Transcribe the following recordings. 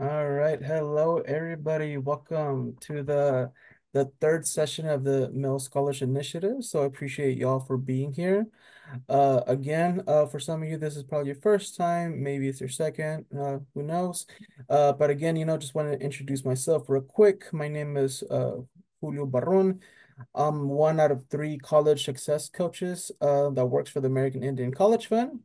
All right, hello everybody. Welcome to the third session of the Mill Scholarship Initiative. So I appreciate y'all for being here. Again, for some of you, this is probably your first time, maybe it's your second, who knows? But again, just wanted to introduce myself real quick. My name is Julio Barron. I'm one out of three college success coaches that works for the American Indian College Fund.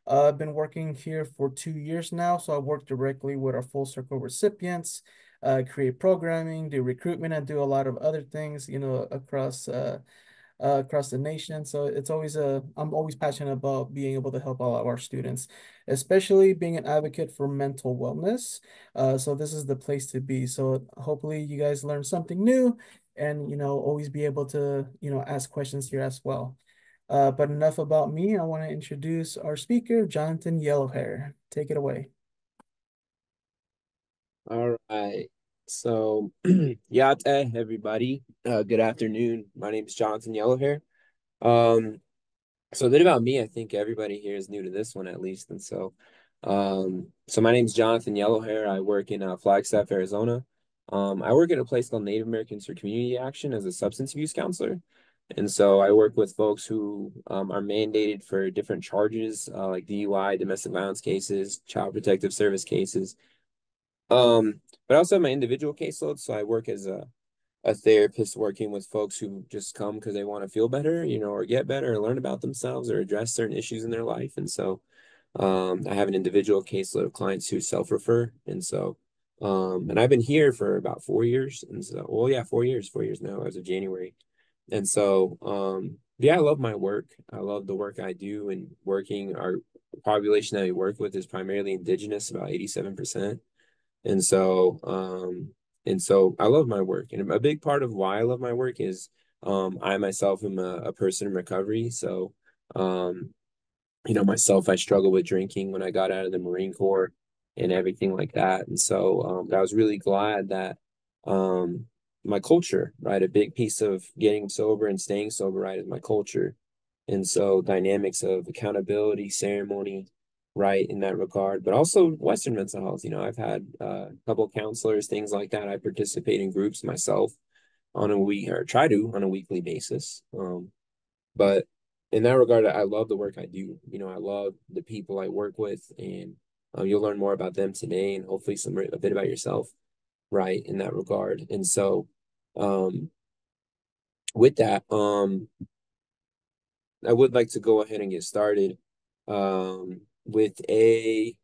I've been working here for 2 years now, so I work directly with our full circle recipients, create programming, do recruitment, and do a lot of other things, across the nation. So I'm always passionate about being able to help all of our students, especially being an advocate for mental wellness. So this is the place to be. So hopefully you guys learn something new and, always be able to, ask questions here as well. But enough about me. I want to introduce our speaker, Jonathan Yellowhair. Take it away. All right. So, Yate, everybody. Good afternoon. My name is Jonathan Yellowhair. Um, so a bit about me. I think everybody here is new to this one at least. And so my name is Jonathan Yellowhair. I work in Flagstaff, Arizona. I work at a place called Native Americans for Community Action as a substance abuse counselor. And so I work with folks who are mandated for different charges, like DUI, domestic violence cases, child protective service cases. But I also have my individual caseload. So I work as a therapist working with folks who just come because they want to feel better, or get better or learn about themselves or address certain issues in their life. And so I have an individual caseload of clients who self-refer. And I've been here for about 4 years. And so, well, yeah, 4 years now as of January. Yeah, I love my work. I love the work I do and working. Our population that we work with is primarily indigenous, about 87%. And so, I love my work. And a big part of why I love my work is I myself am a person in recovery. Um, myself, I struggled with drinking when I got out of the Marine Corps and everything like that. But I was really glad that um, my culture, right, a big piece of getting sober and staying sober, right, is my culture. And so dynamics of accountability, ceremony, right, in that regard, but also Western mental health. I've had a couple counselors, things like that. I participate in groups myself on a week or try to on a weekly basis. But in that regard, I love the work I do. I love the people I work with, and you'll learn more about them today, and hopefully a bit about yourself, right, in that regard. Um, with that, I would like to go ahead and get started with a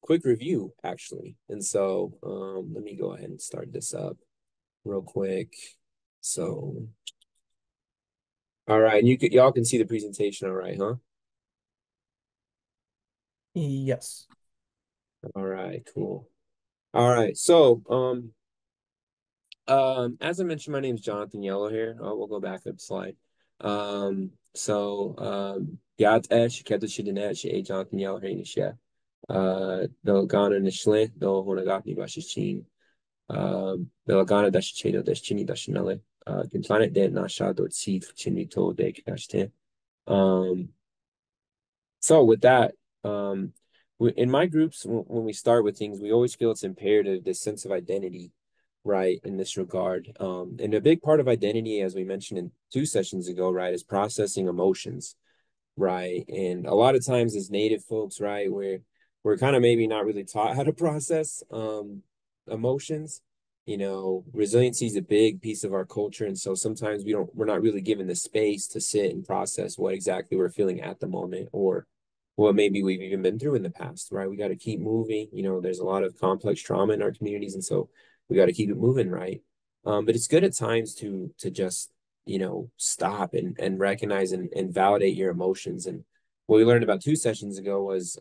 quick review, actually. Let me go ahead and start this up real quick. So, all right, and y'all can see the presentation, all right, huh? Yes. All right, cool. All right. As I mentioned, my name is Jonathan Yellowhair. We'll go back up slide. Ja, kette shidinet she Jonathan Yellowhair nisha. Do Ghana nishle do honagati bashishin. Do Ghana dashichedo dashini dashinale. Planet de nasha do tsi chini to de kashte. Um, so with that, in my groups, when we start with things, we always feel it's imperative, this sense of identity, right, in this regard. And a big part of identity, as we mentioned in 2 sessions ago, right, is processing emotions, right? And a lot of times as Native folks, right, we're kind of maybe not really taught how to process emotions. Resiliency is a big piece of our culture. And so sometimes we're not really given the space to sit and process what exactly we're feeling at the moment or what maybe we've even been through in the past, right? We got to keep moving. There's a lot of complex trauma in our communities, and so we got to keep it moving, right? But it's good at times to just stop and recognize and validate your emotions. And what we learned about 2 sessions ago was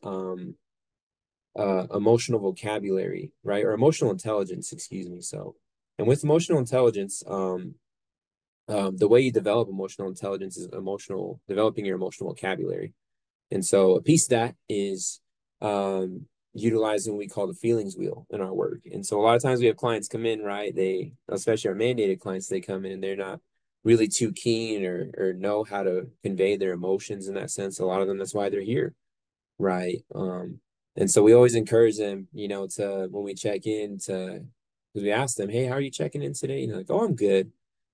emotional vocabulary, right? Or emotional intelligence, excuse me. And with emotional intelligence, the way you develop emotional intelligence is developing your emotional vocabulary. And so a piece of that is utilizing what we call the feelings wheel in our work. And so a lot of times we have clients come in, right? Especially our mandated clients, they come in and they're not really too keen or know how to convey their emotions in that sense. A lot of them, that's why they're here, right? And so we always encourage them, to when we check in to because we ask them, hey, how are you checking in today? And they're like, oh, I'm good.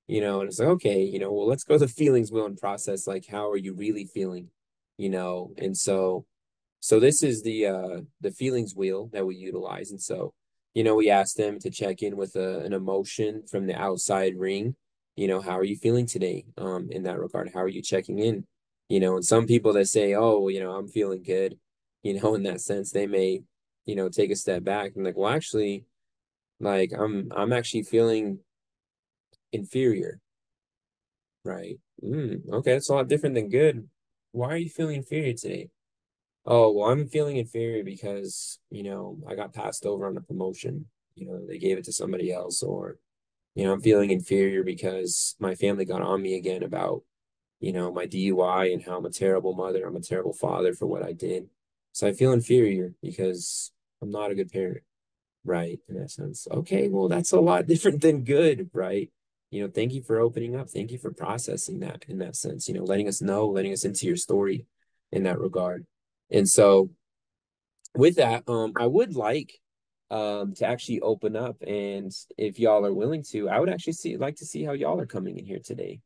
And it's like, okay, well, let's go to the feelings wheel and process like how are you really feeling? And so this is the feelings wheel that we utilize. And so, we ask them to check in with an emotion from the outside ring. How are you feeling today? In that regard, how are you checking in? And some people that say, oh, I'm feeling good, in that sense, they may, take a step back and like, well, actually, like I'm actually feeling inferior, right? Okay, that's a lot different than good. Why are you feeling inferior today? Oh, well, I'm feeling inferior because, I got passed over on a promotion. They gave it to somebody else, or, I'm feeling inferior because my family got on me again about, my DUI and how I'm a terrible mother, I'm a terrible father for what I did. So I feel inferior because I'm not a good parent, right? In that sense. Okay, well, that's a lot different than good, right? Thank you for opening up. Thank you for processing that in that sense, letting us know, letting us into your story in that regard. And so with that, I would like to actually open up, and if y'all are willing to, I would actually like to see how y'all are coming in here today.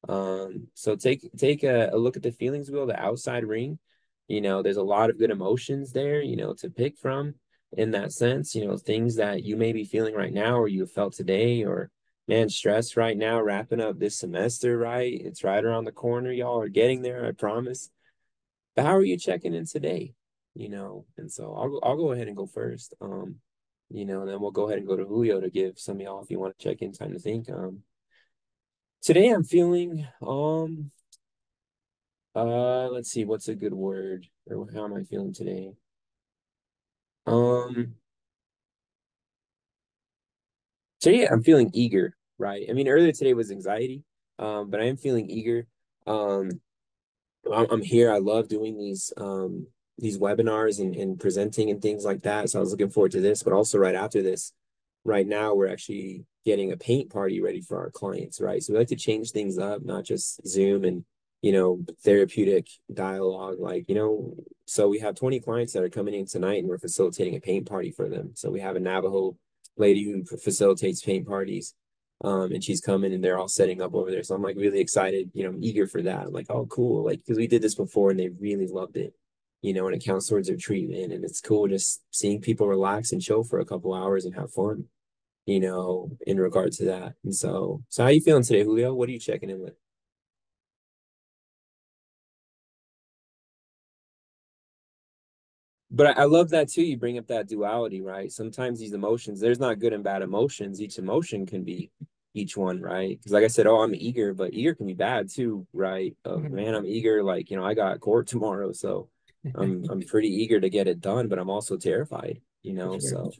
So take a look at the feelings wheel, the outside ring. There's a lot of good emotions there, to pick from in that sense, things that you may be feeling right now or you have felt today, or man, stress right now, wrapping up this semester, right? It's right around the corner. Y'all are getting there, I promise. But how are you checking in today? And so I'll go ahead and go first. And then we'll go ahead and go to Julio to give some of y'all if you want to check in time to think. Today I'm feeling let's see, what's a good word or how am I feeling today? Um Today I'm feeling eager, right? I mean earlier today was anxiety, but I am feeling eager. Um I'm here. I love doing these webinars and presenting and things like that. So I was looking forward to this, but also right after this, right now we're actually getting a paint party ready for our clients, right? So we like to change things up, not just Zoom and therapeutic dialogue. Like, so we have 20 clients that are coming in tonight and we're facilitating a paint party for them. So we have a Navajo lady who facilitates paint parties, and she's coming and they're all setting up over there. So I'm like really excited, I'm eager for that. I'm like, oh, cool. Like, because we did this before and they really loved it, and it counts towards their treatment. And it's cool just seeing people relax and chill for a couple hours and have fun, in regard to that. And so how you feeling today, Julio? What are you checking in with? But I love that too. You bring up that duality, right? Sometimes these emotions, there's not good and bad emotions. Each emotion can be each one, right? Because like I said, oh, I'm eager, but eager can be bad too, right? Mhm. Man, I'm eager. Like, I got court tomorrow, so I'm pretty eager to get it done, but I'm also terrified, For sure. So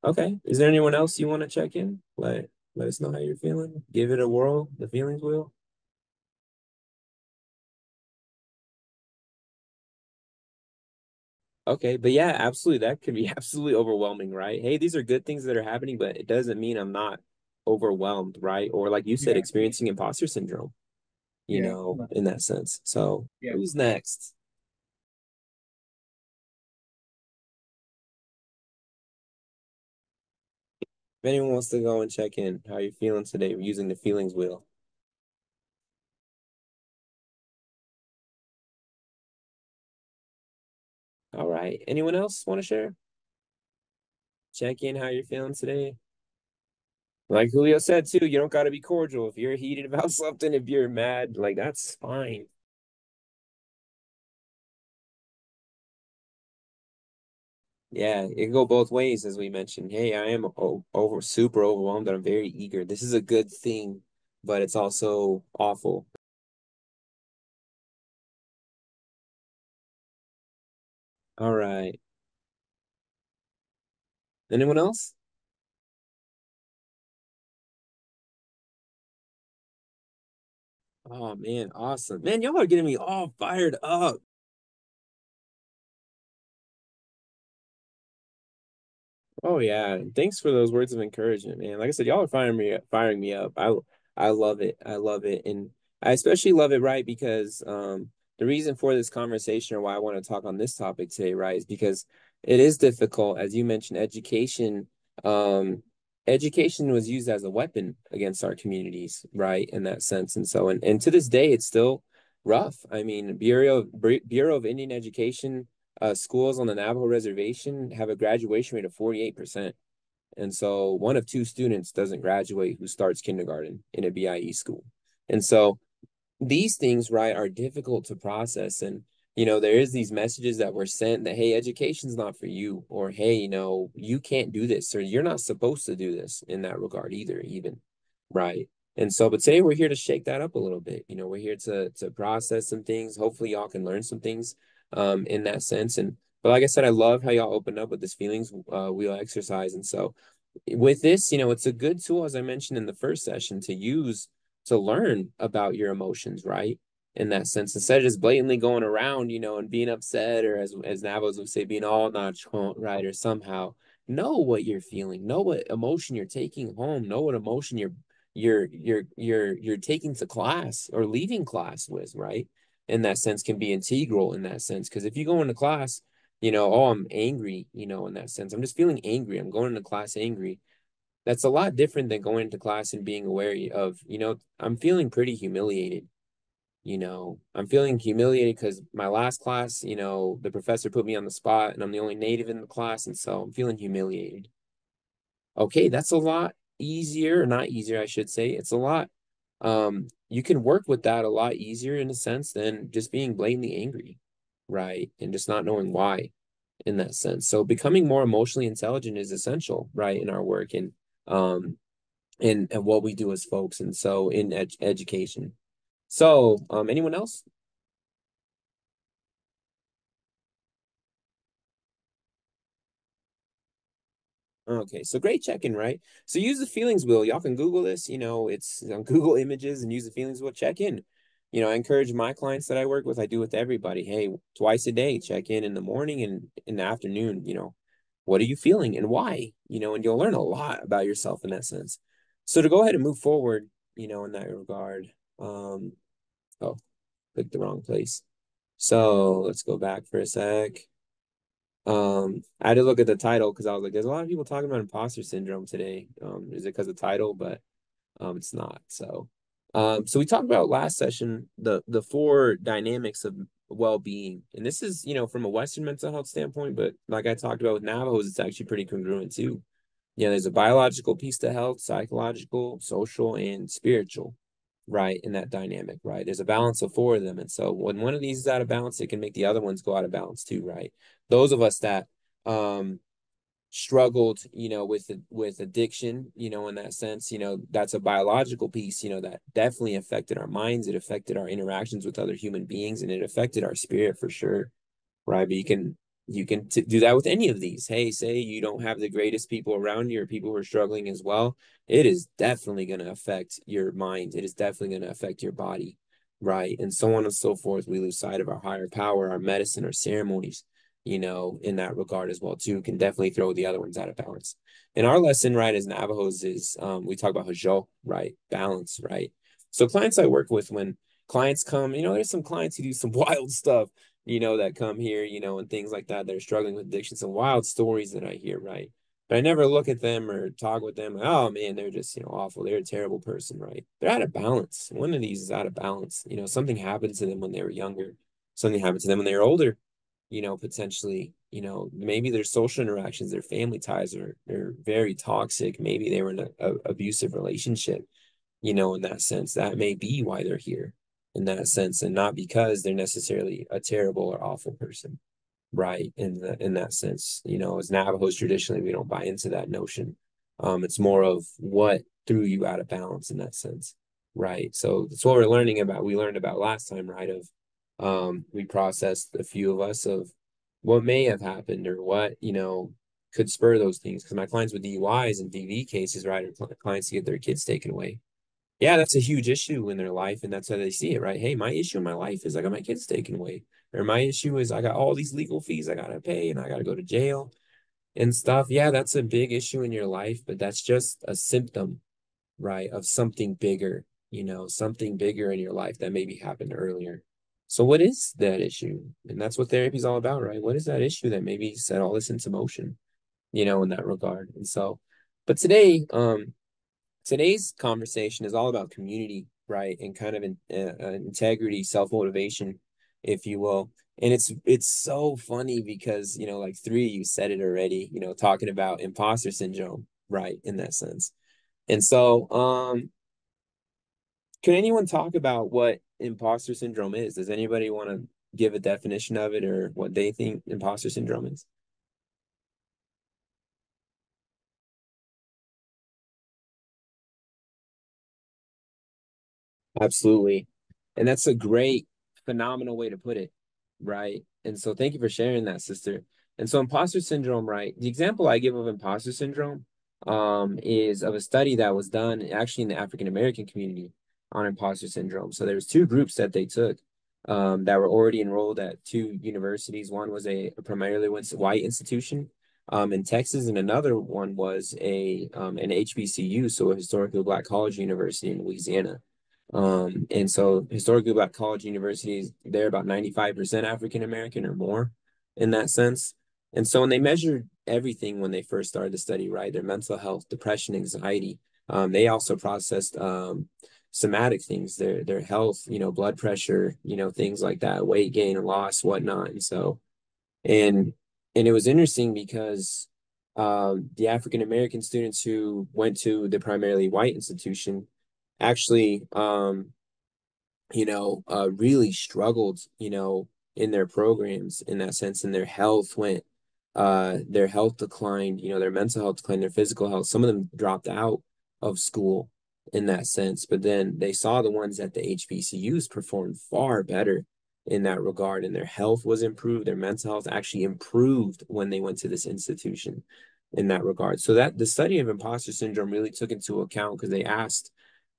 okay. Is there anyone else you want to check in? Let us know how you're feeling. Give it a whirl, the feelings wheel. Okay, but yeah, absolutely. That can be absolutely overwhelming, right? Hey, these are good things that are happening, but it doesn't mean I'm not overwhelmed, right? Or like you said, Yeah. experiencing imposter syndrome, Yeah. in that sense. So Yeah. who's next? If anyone wants to go and check in, how you feeling today using the feelings wheel? All right. Anyone else want to share? Check in how you're feeling today. Like Julio said too, you don't got to be cordial. If you're heated about something, if you're mad, like that's fine. Yeah, it can go both ways, as we mentioned. Hey, I am over super overwhelmed, and I'm very eager. This is a good thing, but it's also awful. All right. Anyone else? Oh man, awesome. Man, y'all are getting me all fired up. Oh yeah. Thanks for those words of encouragement, man. Like I said, y'all are firing me up. I love it. I love it. And I especially love it, right? Because the reason for this conversation or why I want to talk on this topic today, right, is because It is difficult, as you mentioned, um, education was used as a weapon against our communities, right? In that sense. And so, and to this day, it's still rough. I mean, Bureau of Indian Education, schools on the Navajo reservation have a graduation rate of 48%. And so one of two students doesn't graduate who starts kindergarten in a BIE school. And so these things, right, are difficult to process. And, there is these messages that were sent that, hey, education's not for you, or hey, you can't do this, or you're not supposed to do this in that regard either, even. Right. And so, but today we're here to shake that up a little bit. We're here to process some things. Hopefully y'all can learn some things in that sense. And but like I said, I love how y'all opened up with this feelings wheel exercise. And so with this, it's a good tool, as I mentioned in the first session, to use to learn about your emotions, right? In that sense, instead of just blatantly going around, and being upset, or as Navos would say, being all nonchalant, right? Or somehow know what you're feeling, know what emotion you're taking home, know what emotion you're taking to class or leaving class with, right? In that sense, can be integral in that sense. Because if you go into class, oh, I'm angry, in that sense. I'm just feeling angry. I'm going into class angry. That's a lot different than going into class and being aware of, I'm feeling pretty humiliated. I'm feeling humiliated because my last class, the professor put me on the spot and I'm the only native in the class. And so I'm feeling humiliated. Okay, that's a lot easier, or not easier, I should say. It's a lot, you can work with that a lot easier in a sense than just being blatantly angry, right? And just not knowing why in that sense. So becoming more emotionally intelligent is essential, right, in our work um and what we do as folks, and so in education. So, anyone else? Okay, so great check-in, right? So use the feelings wheel. Y'all can Google this, it's on Google Images, and use the feelings wheel, check in. I encourage my clients that I work with, I do with everybody. Hey, twice a day, check in the morning and in the afternoon, what are you feeling and why? And you'll learn a lot about yourself in that sense. So to go ahead and move forward, in that regard, oh, clicked the wrong place. So let's go back for a sec. I had to look at the title because I was like, there's a lot of people talking about imposter syndrome today. Is it because of title? But it's not. So we talked about last session the four dynamics of well-being, and this is from a Western mental health standpoint, but like I talked about with Navajos, it's actually pretty congruent too. There's a biological piece to health, psychological, social, and spiritual, right? In that dynamic, right? There's a balance of four of them. And so when one of these is out of balance, it can make the other ones go out of balance too, right? Those of us that um struggled, with addiction, in that sense, that's a biological piece, that definitely affected our minds. It affected our interactions with other human beings, and it affected our spirit for sure, right? But you can do that with any of these. Hey, say you don't have the greatest people around you or people who are struggling as well. It is definitely going to affect your mind. It is definitely going to affect your body, right? And so on and so forth. We lose sight of our higher power, our medicine, our ceremonies, in that regard as well too. Can definitely throw the other ones out of balance. And our lesson, right, as Navajos is we talk about Hajo, right? Balance, right? So clients I work with, when clients come, there's some clients who do some wild stuff, that come here, and things like that. They're struggling with addiction. Some wild stories that I hear, right? But I never look at them or talk with them. Oh man, they're just, awful. They're a terrible person, right? They're out of balance. One of these is out of balance. Something happened to them when they were younger. Something happened to them when they were older, potentially, maybe their social interactions, their family ties are very toxic. Maybe they were in a abusive relationship, in that sense. That may be why they're here in that sense, and not because they're necessarily a terrible or awful person, right? In that sense, as Navajos traditionally, we don't buy into that notion. It's more of what threw you out of balance in that sense, right? So that's what we're learning about. We learned about last time, right? Of we processed a few of us of what may have happened or what could spur those things. Because my clients with DUIs and DV cases, right, are clients to get their kids taken away. Yeah, that's a huge issue in their life, and that's how they see it, right? Hey, my issue in my life is I got my kids taken away, or my issue is I got all these legal fees I gotta pay, and I gotta go to jail and stuff. Yeah, that's a big issue in your life, but that's just a symptom, right, of something bigger, something bigger in your life that maybe happened earlier. So what is that issue? And that's what therapy is all about, right? What is that issue that maybe set all this into motion, in that regard? And so, but today, today's conversation is all about community, right? And kind of integrity, self-motivation, if you will. And it's so funny because, like three of you said it already, talking about imposter syndrome, right? In that sense. And so, can anyone talk about what imposter syndrome is? Does anybody want to give a definition of it or what they think imposter syndrome is? Absolutely. And that's a great, phenomenal way to put it, right? And so thank you for sharing that, sister. And so imposter syndrome, right? The example I give of imposter syndrome is of a study that was done actually in the African American community on imposter syndrome. So there was two groups that they took that were already enrolled at two universities. One was a primarily white institution in Texas, and another one was an HBCU, so a historically black college university in Louisiana. And so historically black college universities, they're about 95% African American or more in that sense. And so when they measured everything when they first started the study, right, their mental health, depression, anxiety, they also processed somatic things, their health, blood pressure, things like that, weight gain and loss, whatnot. And so and and it was interesting because the African American students who went to the primarily white institution actually really struggled, in their programs in that sense, and their health declined, their mental health declined, their physical health. Some of them dropped out of school in that sense, but then they saw the ones at the HBCUs perform far better in that regard, and their health was improved. Their mental health actually improved when they went to this institution in that regard. So that the study of imposter syndrome really took into account because they asked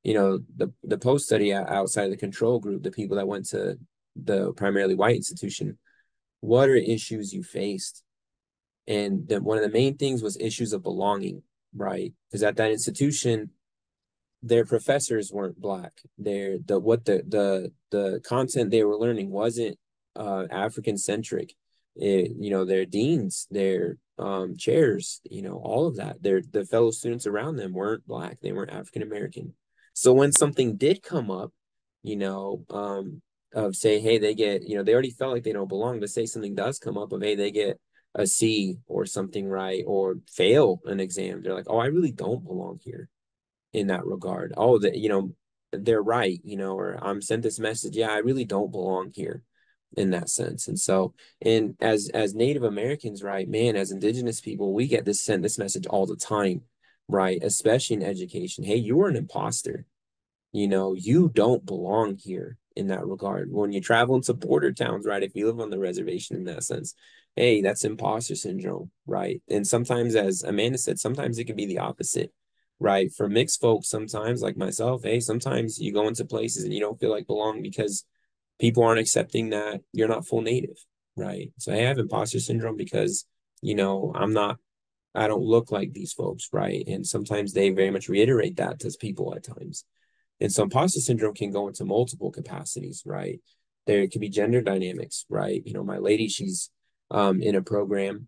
the post study outside of the control group, the people that went to the primarily white institution, what are issues you faced? And then one of the main things was issues of belonging, right? Because at that institution, their professors weren't black. The content they were learning wasn't African centric. Their deans, their chairs, all of that. The fellow students around them weren't black. They weren't African American. So when something did come up, you know, um, of say, hey, they get, they already felt like they don't belong, but say something does come up of, hey, they get a C or something, right, or fail an exam, they're like, oh, I really don't belong here in that regard. Oh, they're right, or I'm sent this message. Yeah, I really don't belong here in that sense. And so, and as Native Americans, right, man, as indigenous people, we get sent this message all the time, right? Especially in education. Hey, you are an imposter. You don't belong here in that regard. When you travel into border towns, right? If you live on the reservation in that sense, hey, that's imposter syndrome, right? And sometimes, as Amanda said, sometimes it can be the opposite, right? For mixed folks, sometimes, like myself, hey, sometimes you go into places and you don't feel like belong because people aren't accepting that you're not full native, right? So hey, I have imposter syndrome because, I'm not, I don't look like these folks, right? And sometimes they very much reiterate that to people at times. And so imposter syndrome can go into multiple capacities, right? There could be gender dynamics, right? My lady, she's in a program,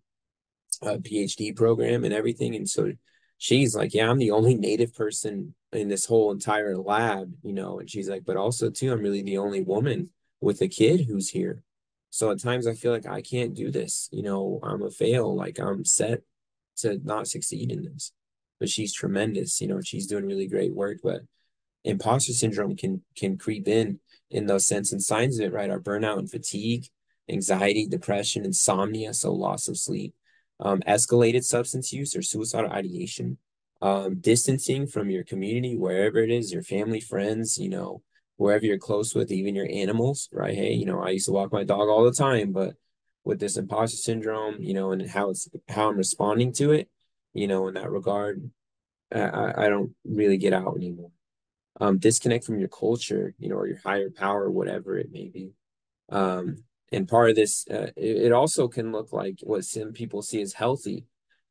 a PhD program and everything. And so she's like, yeah, I'm the only native person in this whole entire lab, and she's like, but also too, I'm really the only woman with a kid who's here. So at times I feel like I can't do this, I'm a fail, like I'm set to not succeed in this. But she's tremendous, and she's doing really great work. But imposter syndrome can creep in those sense and signs of it, right? Are burnout and fatigue, anxiety, depression, insomnia, so loss of sleep, escalated substance use or suicidal ideation, distancing from your community, wherever it is, your family, friends, wherever you're close with, even your animals, right? Hey, I used to walk my dog all the time, but with this imposter syndrome, and how I'm responding to it, in that regard, I don't really get out anymore. Disconnect from your culture, or your higher power, whatever it may be. And part of this, it also can look like what some people see as healthy,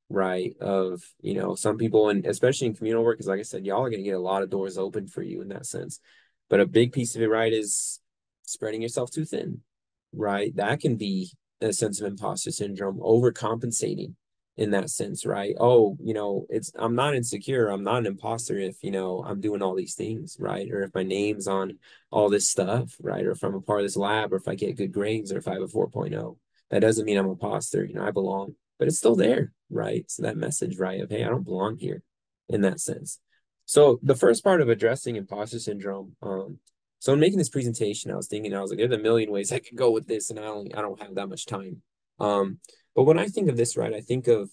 right? Of, some people, and especially in communal work, because like I said, y'all are going to get a lot of doors open for you in that sense. But a big piece of it, right, is spreading yourself too thin, right? That can be a sense of imposter syndrome, overcompensating in that sense, right? Oh, it's I'm not insecure, I'm not an imposter if, I'm doing all these things, right? Or if my name's on all this stuff, right? Or if I'm a part of this lab, or if I get good grades, or if I have a 4.0, that doesn't mean I'm an imposter, I belong, but it's still there, right? So that message, right, of hey, I don't belong here in that sense. So the first part of addressing imposter syndrome, so in making this presentation, I was thinking, I was like, there's a million ways I could go with this, and I don't have that much time. But when I think of this, right, I think of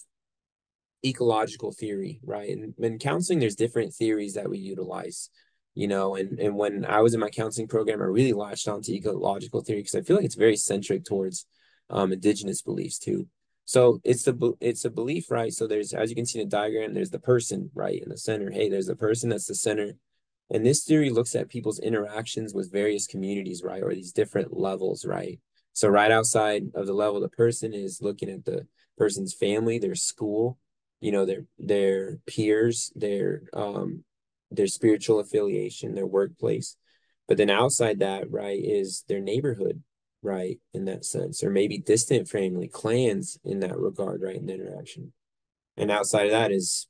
ecological theory, right? And in counseling, there's different theories that we utilize, and when I was in my counseling program, I really latched onto ecological theory because I feel like it's very centric towards indigenous beliefs too. So it's a belief, right? So there's, as you can see in the diagram, there's the person, right, in the center. Hey, there's the person that's the center. And this theory looks at people's interactions with various communities, right, or these different levels, right? So right outside of the level, the person is looking at the person's family, their school, their peers, their spiritual affiliation, their workplace. But then outside that, right, is their neighborhood, right, in that sense, or maybe distant family, clans in that regard, right, in the interaction. And outside of that is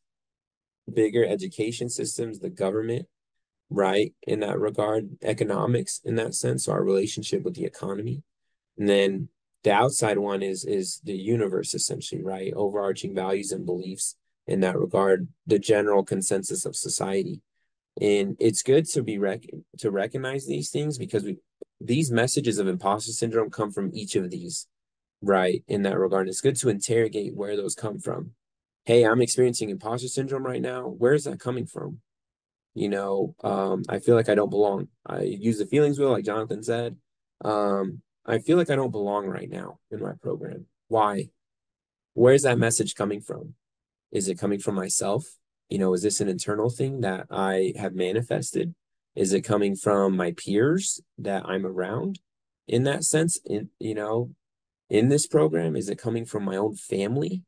bigger education systems, the government, right, in that regard, economics in that sense, so our relationship with the economy. And then the outside one is the universe essentially, right? Overarching values and beliefs in that regard, the general consensus of society. And it's good to to recognize these things because these messages of imposter syndrome come from each of these, right? In that regard. And it's good to interrogate where those come from. Hey, I'm experiencing imposter syndrome right now. Where is that coming from? I feel like I don't belong. I use the feelings wheel, like Jonathan said. I feel like I don't belong right now in my program. Why? Where's that message coming from? Is it coming from myself? Is this an internal thing that I have manifested? Is it coming from my peers that I'm around in that sense? In this program, is it coming from my own family?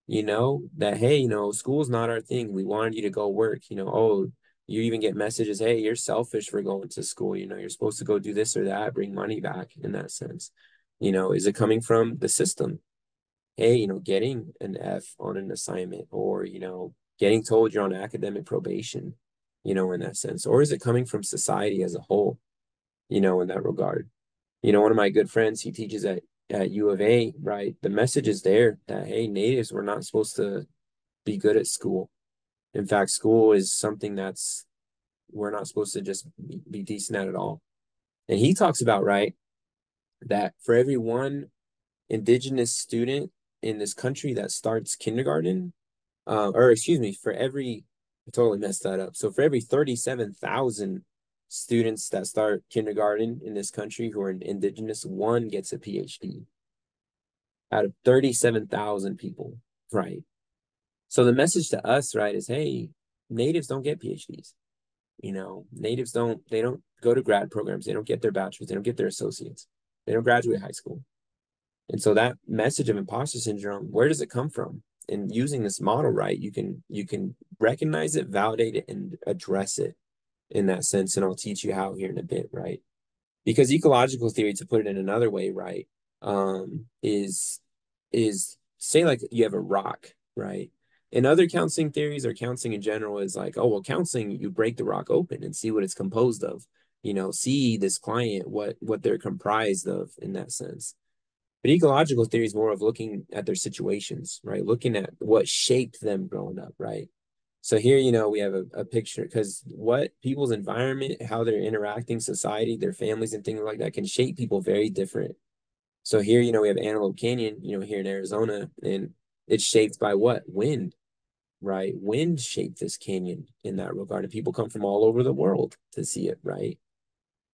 That, hey, school's not our thing. We wanted you to go work, oh, you even get messages, hey, you're selfish for going to school, you're supposed to go do this or that, bring money back in that sense. Is it coming from the system? Hey, getting an F on an assignment or, getting told you're on academic probation, in that sense? Or is it coming from society as a whole, in that regard? One of my good friends, he teaches at U of A, right? The message is there that, hey, natives were not supposed to be good at school. In fact, school is something that's we're not supposed to just be decent at all. And he talks about, right, that for every one indigenous student in this country that starts kindergarten, or excuse me, I totally messed that up. So for every 37,000 students that start kindergarten in this country who are indigenous, one gets a PhD out of 37,000 people, right? So the message to us, right, is hey, natives don't get PhDs. Natives they don't go to grad programs, they don't get their bachelors, they don't get their associates, they don't graduate high school. And so that message of imposter syndrome, where does it come from? And using this model, right, you can recognize it, validate it, and address it in that sense. And I'll teach you how here in a bit, right? Because ecological theory, to put it in another way, right, is say like you have a rock, right? In other counseling theories or counseling in general is like, oh, well, counseling, you break the rock open and see what it's composed of, see this client, what they're comprised of in that sense. But ecological theory is more of looking at their situations, right? Looking at what shaped them growing up, right? So here, we have a picture because what people's environment, how they're interacting, society, their families, and things like that can shape people very different. So here, we have Antelope Canyon, here in Arizona, and it's shaped by what? Wind, right? Wind shaped this canyon in that regard. And people come from all over the world to see it, right?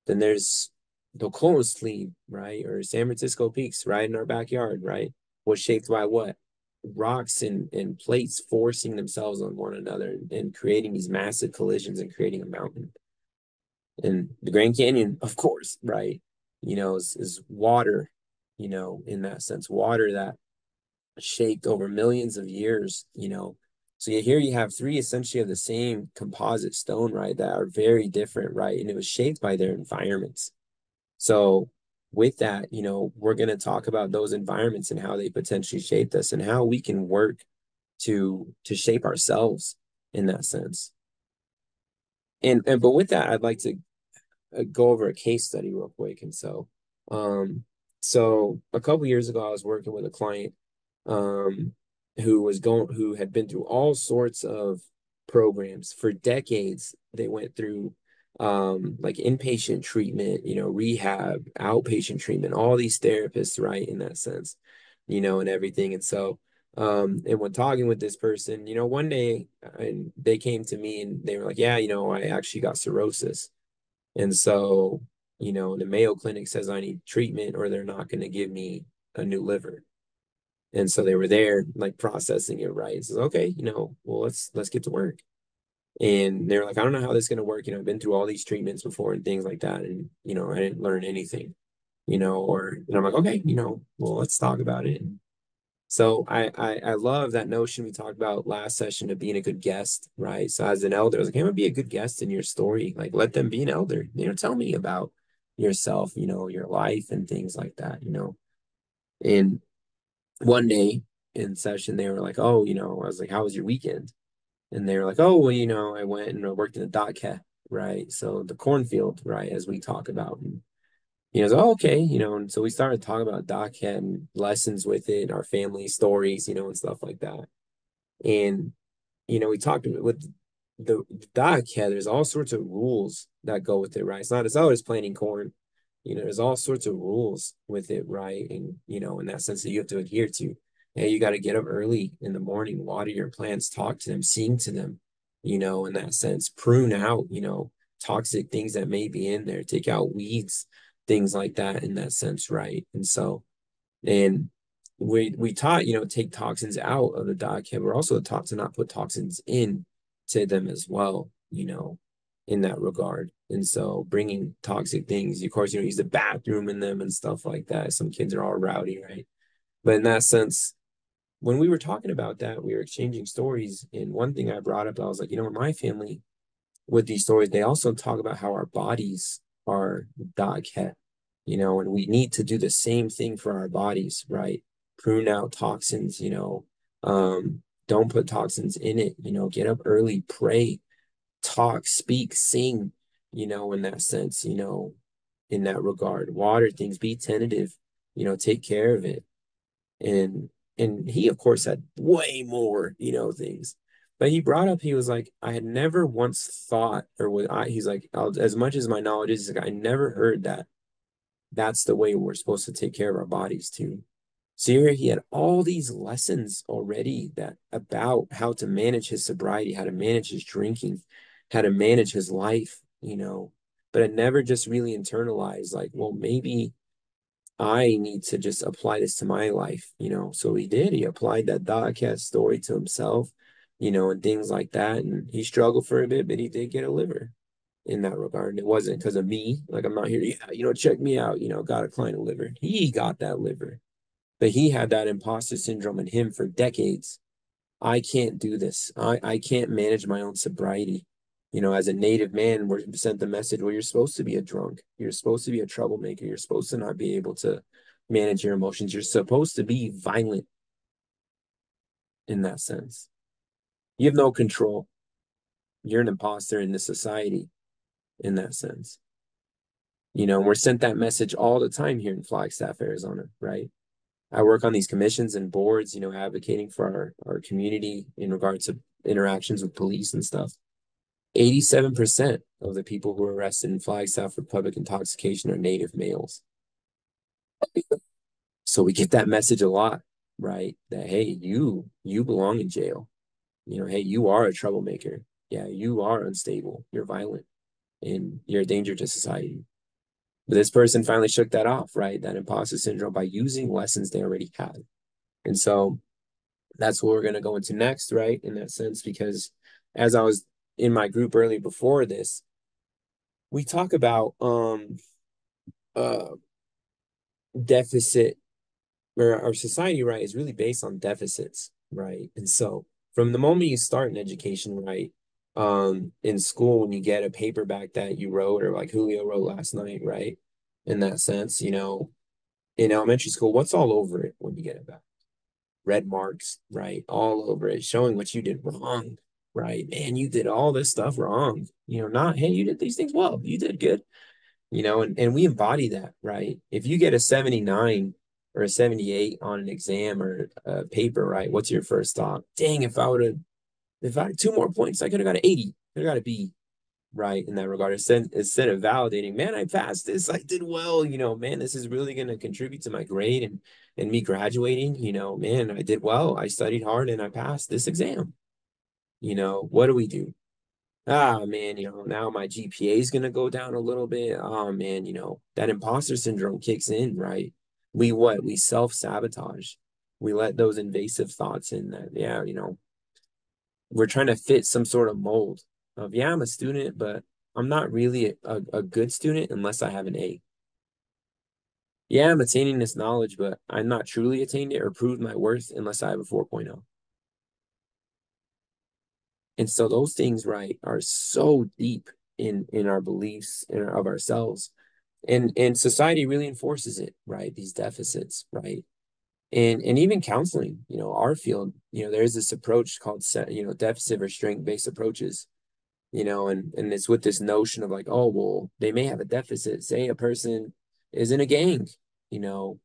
Then there's the Coolest Sleeve, right? Or San Francisco Peaks, right in our backyard, right? Was shaped by what? Rocks and plates forcing themselves on one another and creating these massive collisions and creating a mountain. And the Grand Canyon, of course, right? Is water, in that sense, water that shaped over millions of years, So here you have three essentially of the same composite stone, right? That are very different, right? And it was shaped by their environments. So with that, we're going to talk about those environments and how they potentially shaped us and how we can work to shape ourselves in that sense. And but with that, I'd like to go over a case study real quick. And um, so a couple years ago, I was working with a client, um, who had been through all sorts of programs for decades. They went through, like inpatient treatment, rehab, outpatient treatment, all these therapists, right, in that sense, and everything. And when talking with this person, one day, and they came to me and they were like, yeah, I actually got cirrhosis. And so, the Mayo Clinic says I need treatment or they're not going to give me a new liver. And so they were there like processing it, right. It's okay, well, let's get to work. And they were like, I don't know how this is going to work. I've been through all these treatments before and things like that. And, I didn't learn anything, and I'm like, okay, well, let's talk about it. So I love that notion we talked about last session of being a good guest, right? So as an elder, I was like, hey, I'm gonna be a good guest in your story. Like, let them be an elder. Tell me about yourself, your life and things like that. And one day in session, they were like, oh, I was like, how was your weekend? And they were like, oh, well, I went and I worked in the dot cat, right? So the cornfield, right, as we talk about. And I was like, oh, okay, and so we started talking about DocCat and lessons with it, our family stories, and stuff like that. And, we talked with the DocCat, there's all sorts of rules that go with it, right? It's not as though it's planting corn. There's all sorts of rules with it, right? And, in that sense that you have to adhere to. Hey, you got to get up early in the morning, water your plants, talk to them, sing to them, in that sense, prune out, toxic things that may be in there, take out weeds, things like that in that sense, right? And we taught, take toxins out of the dog kennel. We're also taught to not put toxins in to them as well, in that regard. And so bringing toxic things, of course, use the bathroom in them and stuff like that. Some kids are all rowdy, right? But in that sense, when we were talking about that, we were exchanging stories. And one thing I brought up, I was like, in my family, with these stories, they also talk about how our bodies are dog head, and we need to do the same thing for our bodies, right? Prune out toxins, don't put toxins in it, get up early, pray, talk, speak, sing, in that sense, in that regard, water things, be tentative, take care of it. And he of course had way more, things. But he brought up, he was like, I had never once thought, or he's like, as much as my knowledge is, he's like, I never heard that that's the way we're supposed to take care of our bodies too. So here he had all these lessons already that about how to manage his sobriety, how to manage his drinking, how to manage his life, but it never just really internalized like, well, maybe I need to just apply this to my life, So he did. He applied that Dogcat story to himself, and things like that. And he struggled for a bit, but he did get a liver in that regard. And it wasn't because of me. Like, I'm not here, yeah, check me out, got a client a liver. He got that liver, but he had that imposter syndrome in him for decades. I can't do this. I can't manage my own sobriety. As a native man, we're sent the message, well, you're supposed to be a drunk. You're supposed to be a troublemaker. You're supposed to not be able to manage your emotions. You're supposed to be violent in that sense. You have no control. You're an imposter in this society in that sense. We're sent that message all the time here in Flagstaff, Arizona, right? I work on these commissions and boards, advocating for our community in regards to interactions with police and stuff. 87% of the people who are arrested in Flagstaff for public intoxication are native males. So we get that message a lot, right? That, hey, you belong in jail. Hey, you are a troublemaker. Yeah, you are unstable. You're violent and you're a danger to society. But this person finally shook that off, right? That imposter syndrome by using lessons they already had. And so that's what we're going to go into next, right? In that sense, because as I was in my group early before this, we talk about uh deficit, or our society, right, is really based on deficits, right? And so from the moment you start in education, right, in school, when you get a paperback that you wrote or like Julio wrote last night, right? in that sense. In elementary school, what's all over it when you get it back? Red marks, right? All over it, showing what you did wrong, right? Man, you did all this stuff wrong. Not, hey, you did these things well, you did good, and we embody that, right? If you get a 79 or a 78 on an exam or a paper, right? What's your first thought? Dang, if I had 2 more points, I could have got an 80, could have got a B, right? In that regard, instead of validating, man, I passed this, I did well, man, this is really going to contribute to my grade and me graduating, man, I did well, I studied hard and I passed this exam. What do we do? Ah, man, now my GPA is going to go down a little bit. Oh, man, that imposter syndrome kicks in, right? We self-sabotage. We let those invasive thoughts in that, yeah, we're trying to fit some sort of mold of, yeah, I'm a student, but I'm not really a good student unless I have an A. Yeah, I'm attaining this knowledge, but I'm not truly attained it or proved my worth unless I have a 4.0. And so those things, right, are so deep in our beliefs of ourselves. And society really enforces it, right? These deficits, right? And even counseling, our field, there's this approach called deficit or strength based approaches, and it's with this notion of like, oh, well, they may have a deficit. Say a person is in a gang, you know,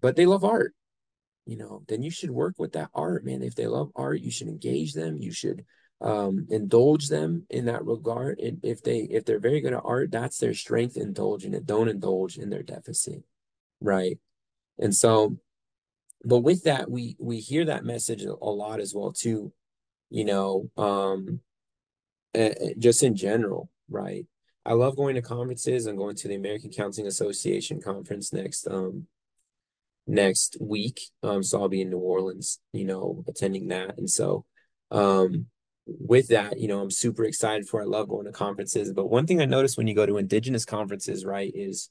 but they love art, then you should work with that art, man. If they love art, you should engage them. You should indulge them in that regard. And if they're very good at art, that's their strength. Indulge in it. Don't indulge in their deficit, right? And so, but with that, we hear that message a lot as well too. You know, just in general, right? I love going to conferences. I'm going to the American Counseling Association conference next week. So I'll be in New Orleans, attending that. And so with that, I'm super excited for I love going to conferences. But one thing I noticed when you go to indigenous conferences, right, is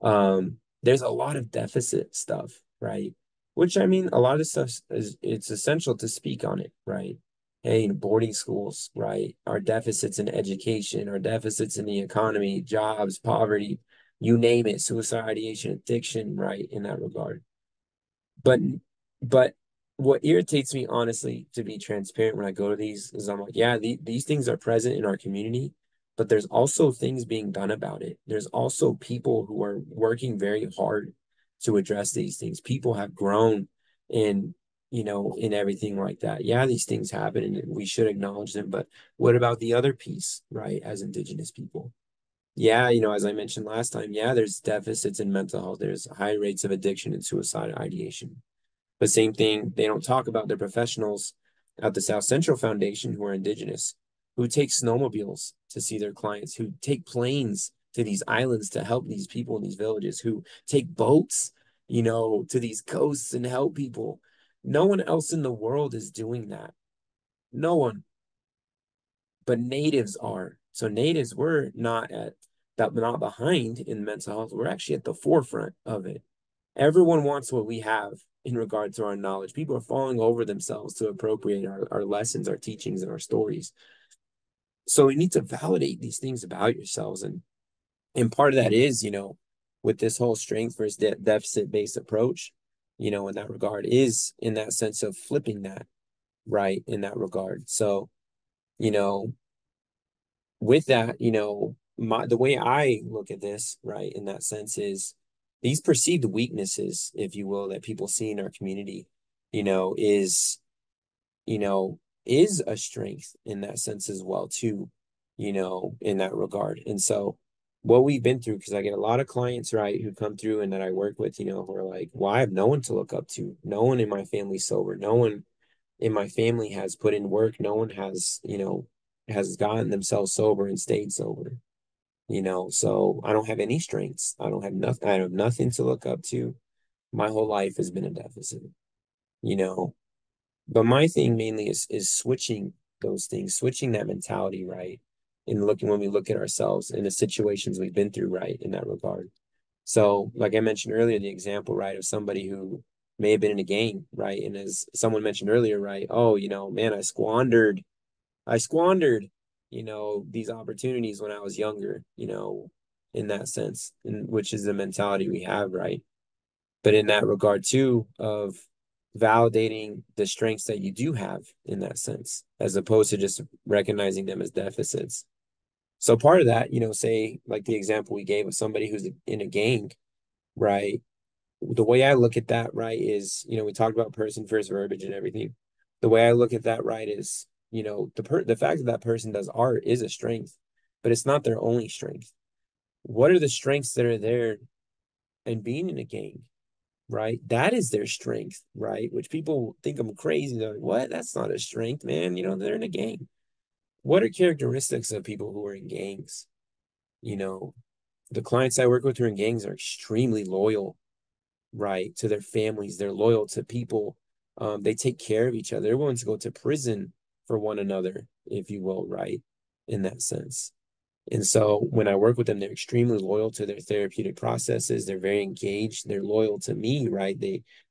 there's a lot of deficit stuff, right? Which I mean, a lot of the stuff is it's essential to speak on it, right? Hey, in boarding schools, right? Our deficits in education, our deficits in the economy, jobs, poverty, you name it, suicide ideation, addiction, right? In that regard. But but what irritates me, honestly, to be transparent when I go to these is I'm like, yeah, these things are present in our community, but there's also things being done about it. There's also people who are working very hard to address these things. People have grown in, in everything like that. Yeah, these things happen and we should acknowledge them, but what about the other piece, right? As Indigenous people? Yeah, as I mentioned last time, yeah, there's deficits in mental health. There's high rates of addiction and suicide ideation. But same thing, they don't talk about the professionals at the South Central Foundation who are Indigenous, who take snowmobiles to see their clients, who take planes to these islands to help these people in these villages, who take boats, to these coasts and help people. No one else in the world is doing that. No one, but natives are. So natives, we're not at that, not behind in mental health. We're actually at the forefront of it. Everyone wants what we have in regard to our knowledge. People are falling over themselves to appropriate our lessons, our teachings, and our stories. So we need to validate these things about yourselves. And part of that is, with this whole strength versus deficit based approach, in that regard, is in that sense of flipping that, right? In that regard. So, you know, with that, the way I look at this, right, in that sense is these perceived weaknesses, if you will, that people see in our community, you know, is, you know, is a strength in that sense as well, too, in that regard. And so what we've been through, because I get a lot of clients, right, who come through and that I work with, who are like, well, I have no one to look up to. No one in my family sober. No one in my family has put in work. No one has gotten themselves sober and stayed sober. So I don't have any strengths. I don't have nothing. I have nothing to look up to. My whole life has been a deficit, you know. But my thing mainly is switching those things, switching that mentality, right? And looking when we look at ourselves and the situations we've been through, right, in that regard. So, like I mentioned earlier, the example, right, of somebody who may have been in a gang, right? And as someone mentioned earlier, right, oh, man, I squandered, these opportunities when I was younger, in that sense, which is the mentality we have, right? But in that regard too, of validating the strengths that you do have in that sense, as opposed to just recognizing them as deficits. So part of that, say like the example we gave of somebody who's in a gang, right? The way I look at that, right, is, we talked about person first verbiage and everything. The way I look at that, right, is, the fact that that person does art is a strength, but it's not their only strength. What are the strengths that are there in being in a gang, right? That is their strength, right? Which people think I'm crazy. They're like, what? That's not a strength, man. They're in a gang. What are characteristics of people who are in gangs? You know, the clients I work with who are in gangs are extremely loyal, right, to their families. They're loyal to people. They take care of each other. They're willing to go to prison for one another, if you will, right? In that sense. And so when I work with them, they're extremely loyal to their therapeutic processes. They're very engaged. They're loyal to me, right?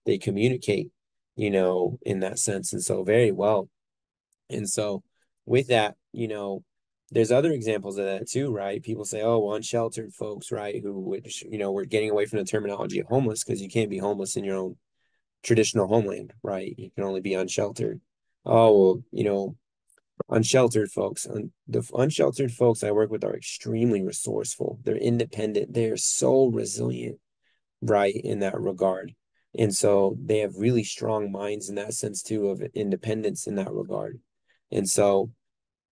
They communicate, in that sense. And so very well. And so with that, there's other examples of that too, right? People say, oh, well, unsheltered folks, right, who would, we're getting away from the terminology of homeless because you can't be homeless in your own traditional homeland, right? You can only be unsheltered. Oh, well, unsheltered folks, the unsheltered folks I work with are extremely resourceful. They're independent. They are so resilient, right, in that regard. And so they have really strong minds in that sense too of independence in that regard. And so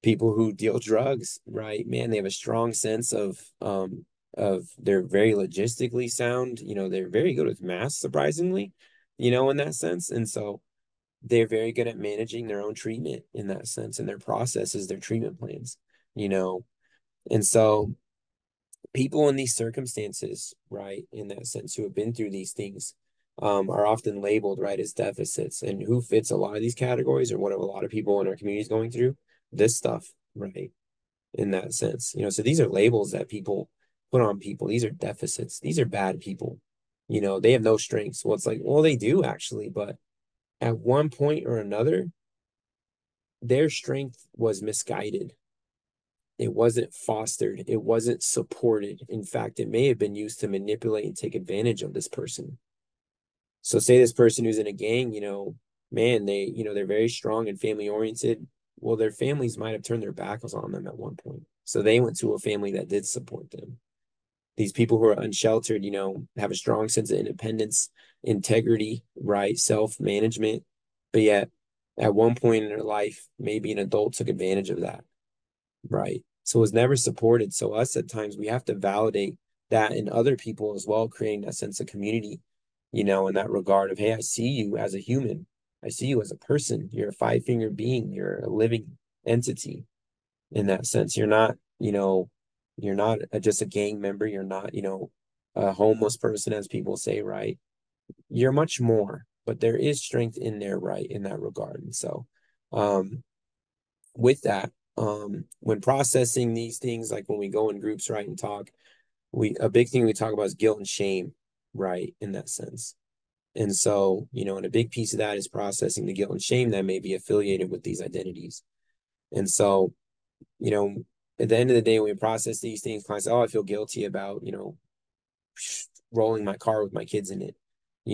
people who deal drugs, right, man, they have a strong sense of they're very logistically sound. They're very good with math, surprisingly, in that sense. And so they're very good at managing their own treatment in that sense and their processes, their treatment plans, you know. And so people in these circumstances, right, in that sense, who have been through these things, are often labeled, right, as deficits. And who fits a lot of these categories, or what a lot of people in our community is going through? This stuff, right, in that sense. So these are labels that people put on people. These are deficits. These are bad people. They have no strengths. Well, it's like, well, they do actually, but at one point or another, their strength was misguided. It wasn't fostered. It wasn't supported. In fact, it may have been used to manipulate and take advantage of this person. So say this person who's in a gang, man, they're very strong and family oriented. Well, their families might have turned their backs on them at one point. So they went to a family that did support them. These people who are unsheltered, have a strong sense of independence, integrity, right? Self-management. But yet at one point in their life, maybe an adult took advantage of that. Right. So it was never supported. So us at times we have to validate that in other people as well, creating that sense of community, in that regard of, hey, I see you as a human. I see you as a person. You're a five-finger being. You're a living entity in that sense. You're not just a gang member. You're not, a homeless person, as people say, right? You're much more, but there is strength in there, right, in that regard. And so, um, with that, when processing these things, like when we go in groups, right, and talk, a big thing we talk about is guilt and shame, right, in that sense. And so, and a big piece of that is processing the guilt and shame that may be affiliated with these identities. And so, you know, at the end of the day, when we process these things, clients say, oh, I feel guilty about, rolling my car with my kids in it,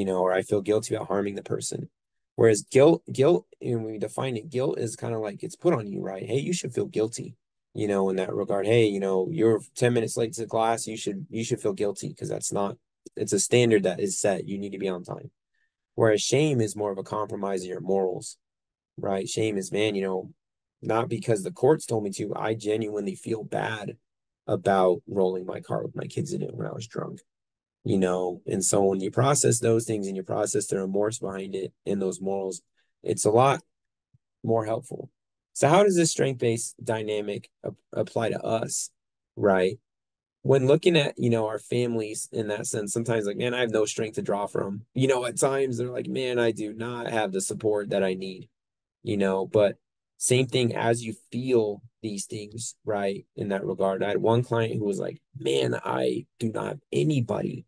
or I feel guilty about harming the person. Whereas guilt, and when we define it, guilt is kind of like it's put on you, right? Hey, you should feel guilty, in that regard. Hey, you're 10 minutes late to class, you should feel guilty because it's a standard that is set. You need to be on time. Whereas shame is more of a compromise of your morals, right? Shame is, man, not because the courts told me to, I genuinely feel bad about rolling my car with my kids in it when I was drunk. And so when you process those things and you process the remorse behind it and those morals, it's a lot more helpful. So how does this strength-based dynamic apply to us, right? When looking at, our families in that sense, sometimes like, man, I have no strength to draw from. At times they're like, man, I do not have the support that I need, but same thing as you feel these things, right? In that regard. I had one client who was like, man, I do not have anybody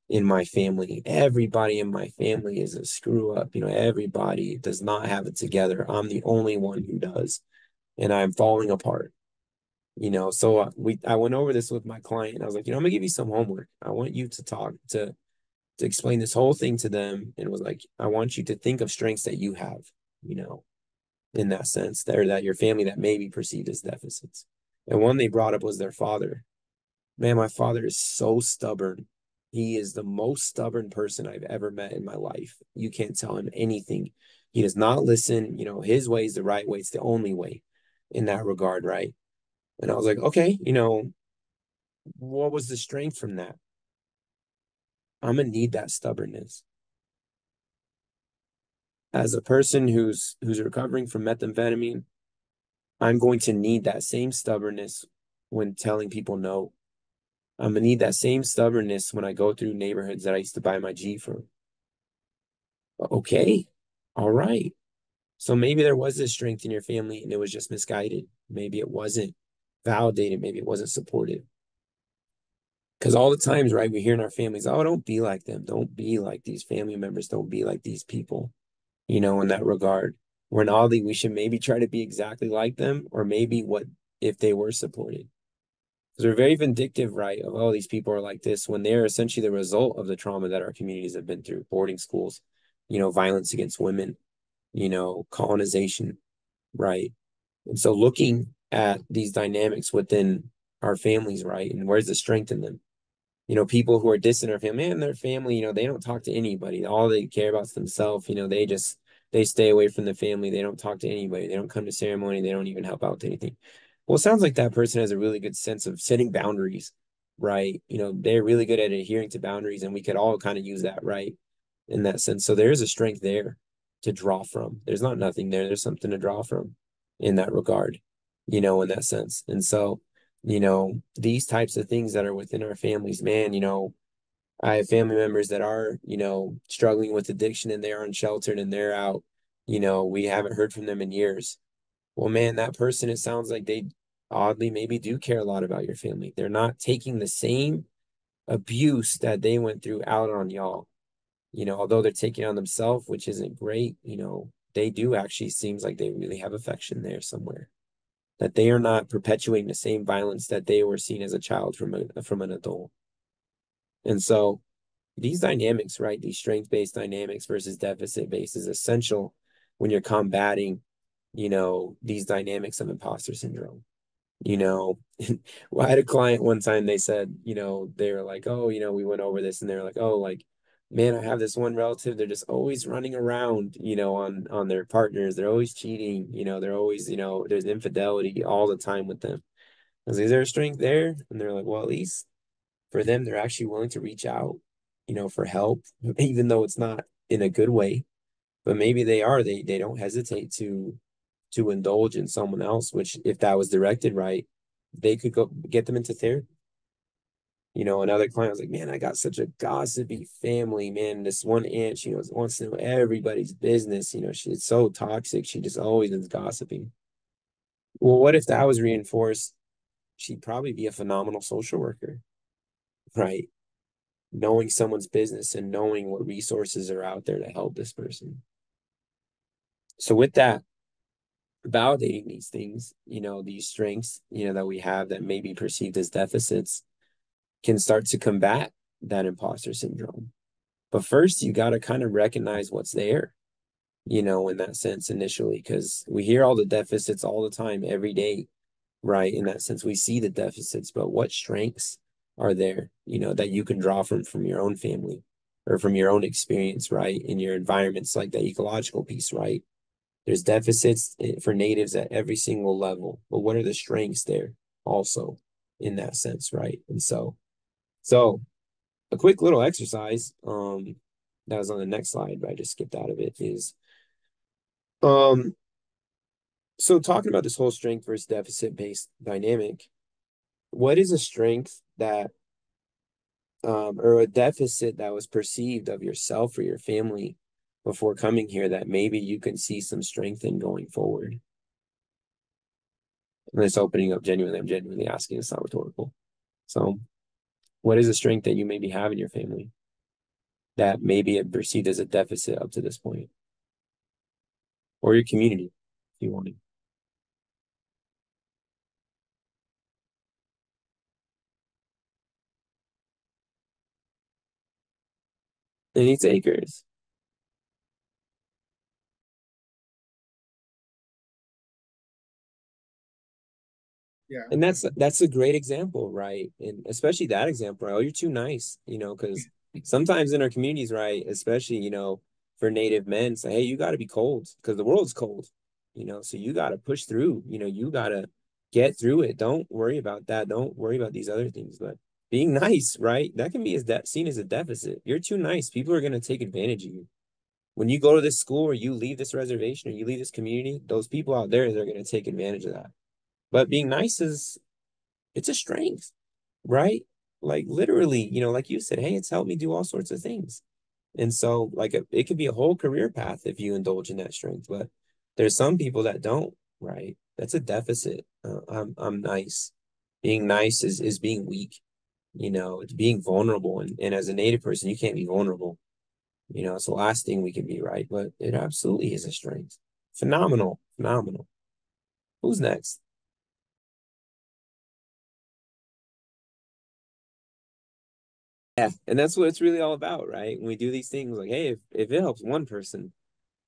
in my family. Everybody in my family is a screw up. Everybody does not have it together. I'm the only one who does, and I'm falling apart. So I went over this with my client. I was like, I'm gonna give you some homework. I want you to talk to explain this whole thing to them, and was like, I want you to think of strengths that you have, you know, in that sense, that or that your family that may be perceived as deficits. And one they brought up was their father. Man, my father is so stubborn. He is the most stubborn person I've ever met in my life. You can't tell him anything. He does not listen. His way is the right way. It's the only way in that regard, right? And I was like, okay, what was the strength from that? I'm gonna need that stubbornness. As a person who's recovering from methamphetamine, I'm going to need that same stubbornness when telling people no. I'm gonna need that same stubbornness when I go through neighborhoods that I used to buy my G from. Okay, all right. So maybe there was this strength in your family and it was just misguided. Maybe it wasn't validated. Maybe it wasn't supported. Because all the times, right, we hear in our families, oh, don't be like them. Don't be like these family members. Don't be like these people, in that regard. When oddly, we should maybe try to be exactly like them, or maybe what if they were supported. Because we're very vindictive, right? Of, oh, these people are like this when they're essentially the result of the trauma that our communities have been through, boarding schools, violence against women, colonization, right? And so looking at these dynamics within our families, right? And where's the strength in them? People who are distant our family and their family, they don't talk to anybody. All they care about is themselves. They stay away from the family. They don't talk to anybody. They don't come to ceremony. They don't even help out with anything. Well, it sounds like that person has a really good sense of setting boundaries, right? They're really good at adhering to boundaries, and we could all kind of use that, right? In that sense. So there is a strength there to draw from. There's not nothing there. There's something to draw from in that regard, in that sense. And so, these types of things that are within our families, man, I have family members that are, struggling with addiction and they're unsheltered and they're out. We haven't heard from them in years. Well, man, that person, it sounds like they oddly maybe do care a lot about your family. They're not taking the same abuse that they went through out on y'all. Although they're taking on themselves, which isn't great, they do actually seems like they really have affection there somewhere. That they are not perpetuating the same violence that they were seen as a child from an adult. And so these dynamics, right, these strength-based dynamics versus deficit-based is essential when you're combating, these dynamics of imposter syndrome. You know, well, I had a client one time, they said, they were like, oh, we went over this and they're like, oh, like, man, I have this one relative, they're just always running around, on their partners. They're always cheating, they're always, there's infidelity all the time with them. I was like, is there a strength there? And they're like, well, at least for them, they're actually willing to reach out, for help, even though it's not in a good way. But maybe they don't hesitate to indulge in someone else, which if that was directed right, they could go get them into therapy. Another client was like, man, I got such a gossipy family, man. This one aunt, she wants to know everybody's business. She's so toxic. She just always is gossiping. Well, what if that was reinforced? She'd probably be a phenomenal social worker, right? Knowing someone's business and knowing what resources are out there to help this person. So with that, validating these things, these strengths, that we have that may be perceived as deficits can start to combat that imposter syndrome. But first, you got to kind of recognize what's there, in that sense initially, because we hear all the deficits all the time, every day, right? In that sense, we see the deficits, but what strengths are there, that you can draw from your own family or from your own experience, right? In your environments, like the ecological piece, right? There's deficits for natives at every single level, but what are the strengths there also in that sense, right? And so a quick little exercise, that was on the next slide, but I just skipped out of it, is um, so talking about this whole strength versus deficit based dynamic, what is a strength that or a deficit that was perceived of yourself or your family before coming here that maybe you can see some strength in going forward? And it's opening up genuinely. I'm genuinely asking. It's not rhetorical. So, what is a strength that you maybe have in your family that maybe it perceived as a deficit up to this point, or your community, if you want to? Any takers? Yeah. And that's a great example, right? And especially that example, right? Oh, you're too nice, because sometimes in our communities, right, especially, for Native men, say, hey, you got to be cold because the world's cold, so you got to push through, you got to get through it. Don't worry about that. Don't worry about these other things. But being nice, right? That can be seen as a deficit. You're too nice. People are going to take advantage of you. When you go to this school or you leave this reservation or you leave this community, those people out there, they're going to take advantage of that. But being nice is it's a strength, right? Like literally, like you said, hey, it's helped me do all sorts of things. And so, like, it could be a whole career path if you indulge in that strength. But there's some people that don't, right? That's a deficit. I'm nice. Being nice is being weak. It's being vulnerable. And as a native person, you can't be vulnerable. It's the last thing we can be, right? But it absolutely is a strength. Phenomenal, phenomenal. Who's next? Yeah, and that's what it's really all about, right? When we do these things, like, hey, if it helps one person,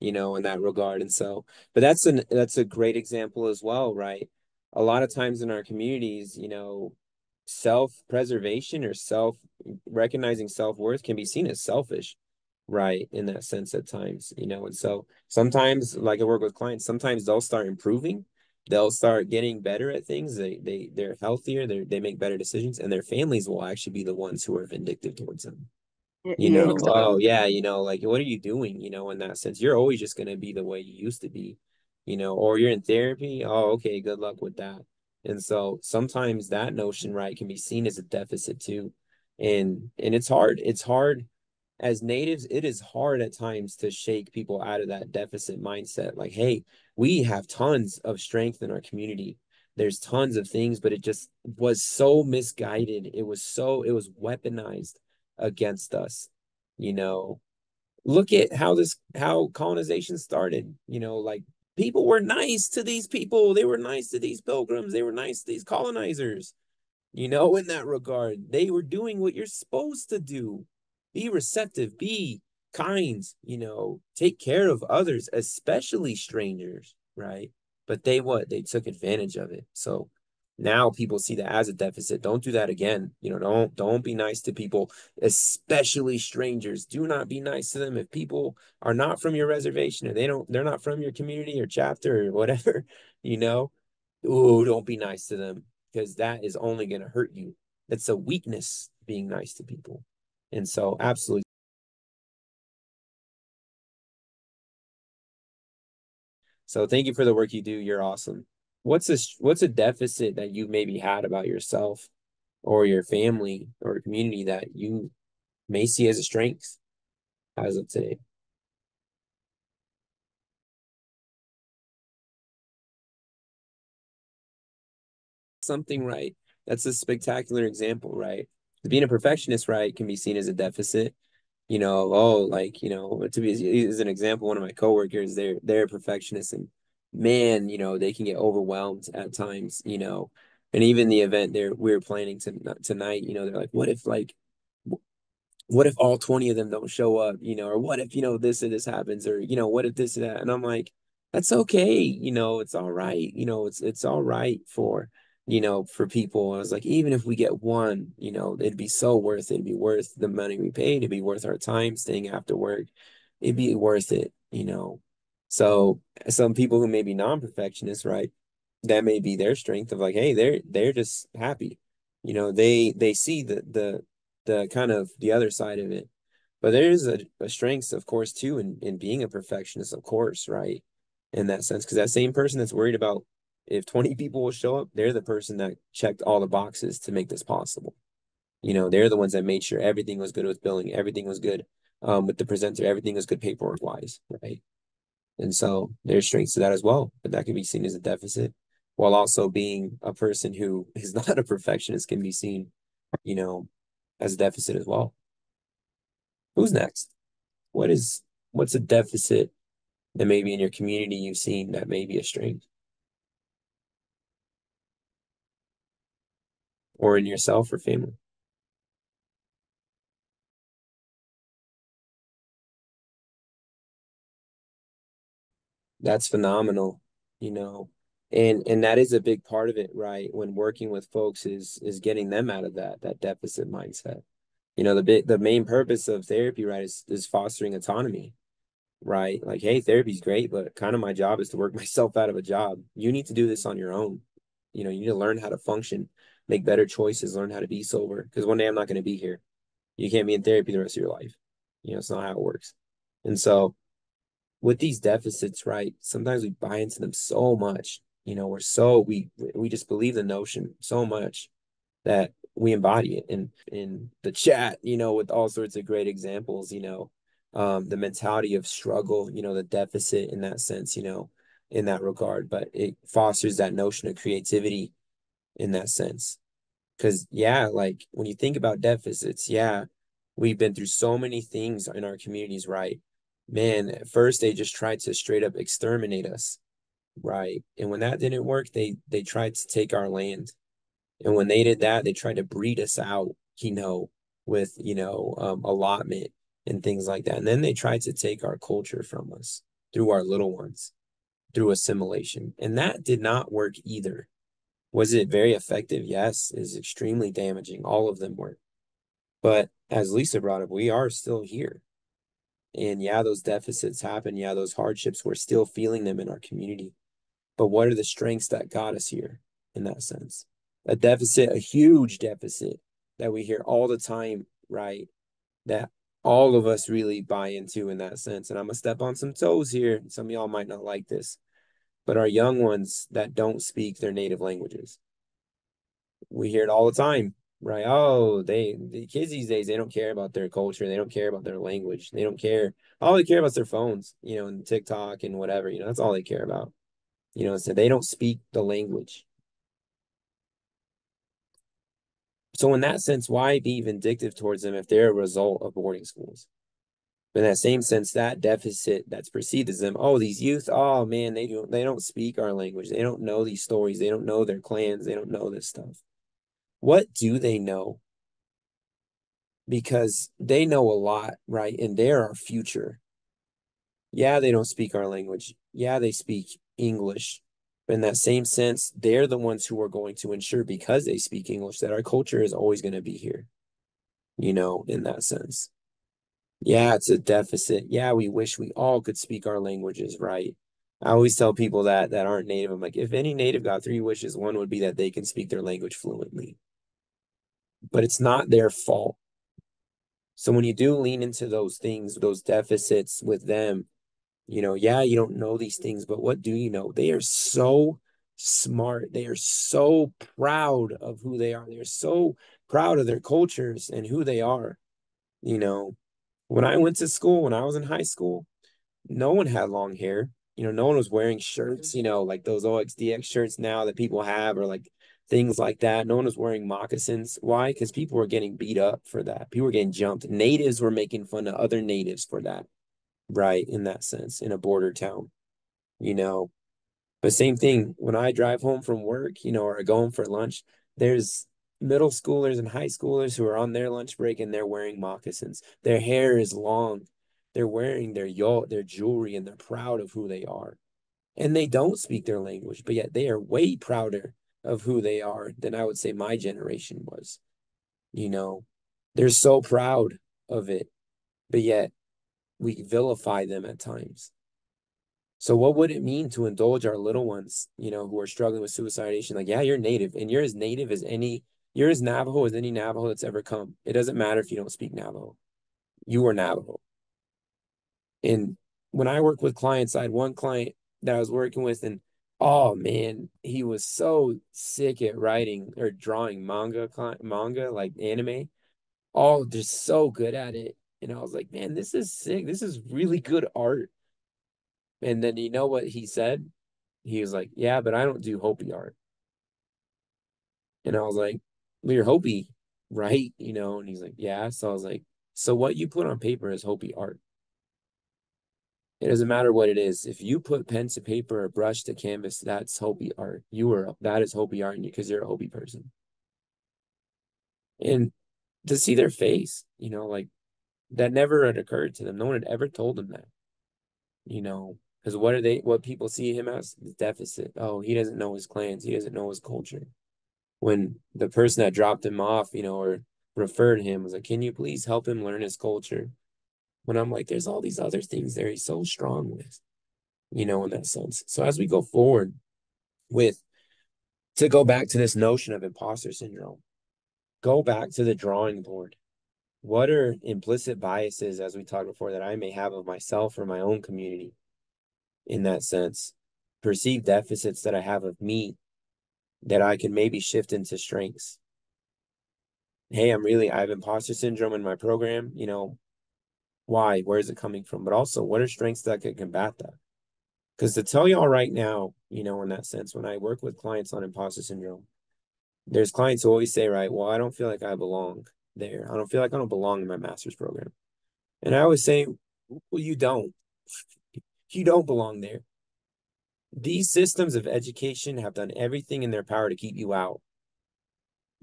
in that regard, and so, but that's a great example as well, right? A lot of times in our communities, self-preservation or self recognizing self-worth can be seen as selfish, right? In that sense at times, and so sometimes, like I work with clients, sometimes they'll start improving, they'll start getting better at things, they're healthier, they make better decisions, and their families will actually be the ones who are vindictive towards them. Yeah, Oh yeah, like what are you doing, in that sense? You're always just gonna be the way you used to be, or you're in therapy. Oh, okay, good luck with that. And so sometimes that notion, right, can be seen as a deficit too. And it's hard. It's hard as natives, it is hard at times to shake people out of that deficit mindset. Like, hey, we have tons of strength in our community. There's tons of things, but it just was so misguided. It was weaponized against us. You know, Look at how colonization started. Like people were nice to these people. They were nice to these pilgrims. They were nice to these colonizers. In that regard, they were doing what you're supposed to do. Be receptive, be kind, take care of others, especially strangers, right? But they took advantage of it. So now people see that as a deficit. Don't do that again. Don't be nice to people, especially strangers. Do not be nice to them if people are not from your reservation or they're not from your community or chapter or whatever, you know. Ooh, don't be nice to them because that is only going to hurt you. That's a weakness being nice to people. And so, absolutely. So, thank you for the work you do. You're awesome. What's a deficit that you maybe had about yourself or your family or community that you may see as a strength as of today? Something right. That's a spectacular example, right? Being a perfectionist, right, can be seen as a deficit. Oh, like, to be as an example, one of my coworkers, they're perfectionists and man, they can get overwhelmed at times, and even the event we're planning tonight, they're like, what if all 20 of them don't show up, or what if, this or this happens, or, what if this and that? And I'm like, that's okay. It's all right. It's all right for people. I was like, even if we get one, it'd be so worth it. It'd be worth the money we paid. It'd be worth our time staying after work. It'd be worth it. So some people who may be non-perfectionists, right? That may be their strength of like, hey, they're just happy. They see the kind of the other side of it. But there's a strength, of course, too, in being a perfectionist, of course, right? In that sense, because that same person that's worried about if 20 people will show up, they're the person that checked all the boxes to make this possible. They're the ones that made sure everything was good with billing, everything was good with the presenter, everything was good paperwork wise, right? And so there's strengths to that as well, but that can be seen as a deficit, while also being a person who is not a perfectionist can be seen, you know, as a deficit as well. Who's next? What is what's a deficit that maybe in your community you've seen that may be a strength, or in yourself or family? That's phenomenal, you know. And that is a big part of it, right? When working with folks is getting them out of that deficit mindset. The main purpose of therapy, right, is fostering autonomy, right? Like, hey, therapy's great, but kind of my job is to work myself out of a job. You need to do this on your own. You need to learn how to function, make better choices, learn how to be sober. Because one day I'm not going to be here. You can't be in therapy the rest of your life. It's not how it works. And so with these deficits, right, sometimes we buy into them so much. We just believe the notion so much that we embody it in the chat, with all sorts of great examples, the mentality of struggle, the deficit in that sense, in that regard, but it fosters that notion of creativity in that sense. Because, yeah, like when you think about deficits, yeah, we've been through so many things in our communities, right? Man, at first they just tried to straight up exterminate us, right? And when that didn't work, they tried to take our land. And when they did that, they tried to breed us out, with, allotment and things like that. And then they tried to take our culture from us through our little ones, through assimilation. And that did not work either. Was it very effective? Yes, is extremely damaging. All of them were. But as Lisa brought up, we are still here. And yeah, those deficits happen. Yeah, those hardships, we're still feeling them in our community. But what are the strengths that got us here in that sense? A deficit, a huge deficit that we hear all the time, right? That all of us really buy into in that sense. And I'm going to step on some toes here. Some of y'all might not like this, but our young ones that don't speak their native languages. We hear it all the time, right? Oh, the kids these days, they don't care about their culture. They don't care about their language. They don't care. All they care about is their phones, and TikTok and whatever, that's all they care about. So they don't speak the language. So in that sense, why be vindictive towards them if they're a result of boarding schools? But in that same sense, that deficit that's perceived as them, oh, these youth, oh man, they don't speak our language. They don't know these stories. They don't know their clans. They don't know this stuff. What do they know? Because they know a lot, right? And they're our future. Yeah, they don't speak our language. Yeah, they speak English. But in that same sense, they're the ones who are going to ensure, because they speak English, that our culture is always going to be here, in that sense. Yeah, it's a deficit. Yeah, we wish we all could speak our languages, right? I always tell people that aren't native, I'm like, if any native got three wishes, one would be that they can speak their language fluently. But it's not their fault. So when you do lean into those things, those deficits with them, yeah, you don't know these things, but what do you know? They are so smart. They are so proud of who they are. They're so proud of their cultures and who they are. You know, when I went to school, when I was in high school, no one had long hair. No one was wearing shirts, like those OXDX shirts now that people have, or like things like that. No one was wearing moccasins. Why? Because people were getting beat up for that. People were getting jumped. Natives were making fun of other natives for that, right? In that sense, in a border town, you know. But same thing when I drive home from work, or I go home for lunch, there's middle schoolers and high schoolers who are on their lunch break and they're wearing moccasins. Their hair is long. They're wearing their jewelry and they're proud of who they are. And they don't speak their language, but yet they are way prouder of who they are than I would say my generation was. You know, they're so proud of it, but yet we vilify them at times. So what would it mean to indulge our little ones, who are struggling with suicide ideation? Like, yeah, you're native and you're as Navajo as any Navajo that's ever come. It doesn't matter if you don't speak Navajo. You are Navajo. And when I work with clients, I had one client that I was working with, and oh man, he was so sick at writing or drawing manga like anime. Oh, they're so good at it. And I was like, man, this is sick. This is really good art. And then you know what he said? He was like, yeah, but I don't do Hopi art. And I was like, well, you're Hopi, right? And he's like, yeah. So I was like, so what you put on paper is Hopi art. It doesn't matter what it is. If you put pen to paper or brush to canvas, that's Hopi art. That is Hopi art because you're a Hopi person. And to see their face, like that never had occurred to them. No one had ever told them that, you know. Because what people see him as? The deficit. Oh, he doesn't know his clans. He doesn't know his culture. When the person that dropped him off, or referred him was like, can you please help him learn his culture? When I'm like, there's all these other things there he's so strong with, in that sense. So as we go forward with, to go back to this notion of imposter syndrome, go back to the drawing board. What are implicit biases, as we talked before, that I may have of myself or my own community in that sense? Perceived deficits that I have of me that I can maybe shift into strengths. Hey, I have imposter syndrome in my program. Why? Where is it coming from? But also, what are strengths that can combat that? Because to tell y'all right now, in that sense, when I work with clients on imposter syndrome, there's clients who always say, right, well, I don't feel like I belong there. I don't feel like I don't belong in my master's program. And I always say, well, you don't. You don't belong there. These systems of education have done everything in their power to keep you out.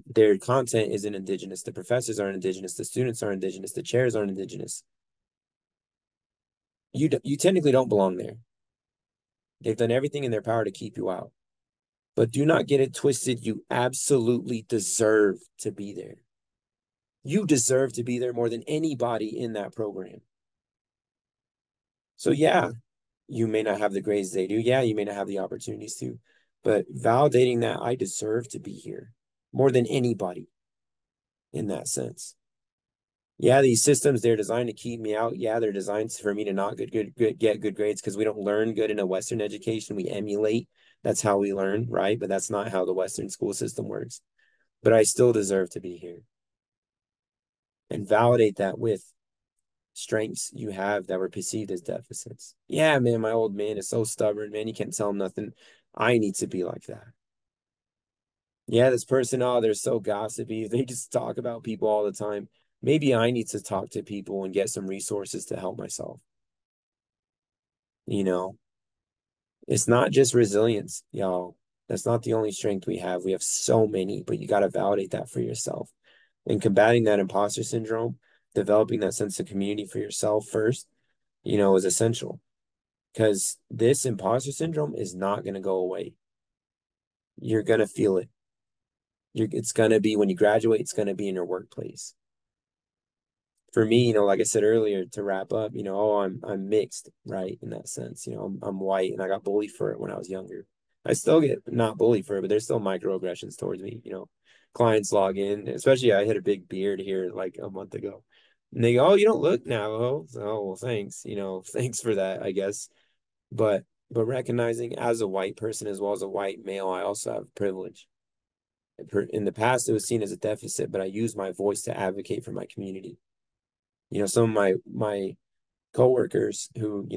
Their content isn't indigenous. The professors aren't indigenous. The students aren't indigenous. The chairs aren't indigenous. You technically don't belong there. They've done everything in their power to keep you out. But do not get it twisted. You absolutely deserve to be there. You deserve to be there more than anybody in that program. So yeah, you may not have the grades they do. Yeah, you may not have the opportunities to, but validating that I deserve to be here more than anybody in that sense. Yeah, these systems, they're designed to keep me out. Yeah, they're designed for me to not get good grades because we don't learn good in a Western education. We emulate. That's how we learn, right? But that's not how the Western school system works. But I still deserve to be here. And validate that with strengths you have that were perceived as deficits. Yeah, man, my old man is so stubborn, man. You can't tell him nothing. I need to be like that. Yeah, this person, oh, they're so gossipy. They just talk about people all the time. Maybe I need to talk to people and get some resources to help myself. You know, it's not just resilience, y'all. That's not the only strength we have. We have so many, but you got to validate that for yourself. And combating that imposter syndrome, developing that sense of community for yourself first, is essential because this imposter syndrome is not going to go away. You're going to feel it. It's going to be when you graduate, it's going to be in your workplace. For me, like I said earlier, to wrap up, I'm mixed, right? In that sense, I'm white and I got bullied for it when I was younger. I still get not bullied for it, but there's still microaggressions towards me. Clients log in, especially I had a big beard here like a month ago. And they go, "Oh, you don't look Navajo." So, oh, well, thanks. Thanks for that, I guess. But recognizing as a white person as well as a white male, I also have privilege. In the past, it was seen as a deficit, but I use my voice to advocate for my community. Some of my coworkers who,